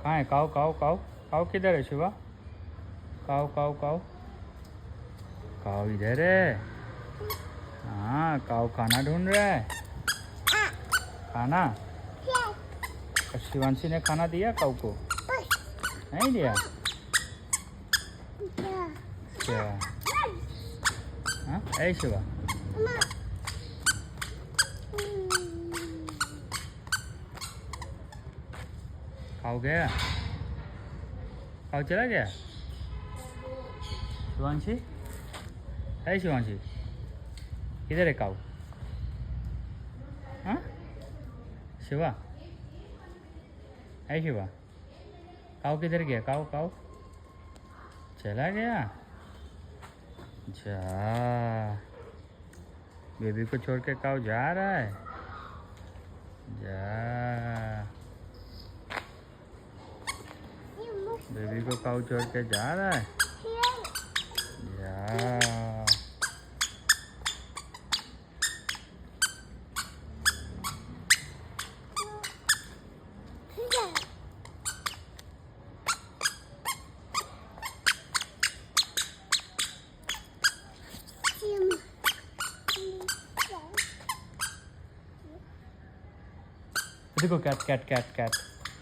कहाँ है काऊ? काऊ काऊ काऊ किधर है शिवा? काऊ काऊ काऊ काऊ इधर है। हाँ काऊ खाना ढूंढ रहा है। खाना शिवांशी ने खाना दिया काऊ को? नहीं दिया? क्या? हाँ ऐ शिवा काऊ गया? काऊ चला गया? शिवांशी है? शिवांशी किधर है काऊ? हाँ शिवा है? शिवा काऊ किधर गया? काऊ काऊ चला गया? जा बेबी को छोड़ के काऊ जा रहा है? जा बेबी को काऊ छोड़ के जा रहा है? जा देखो कैट कैट कैट कैट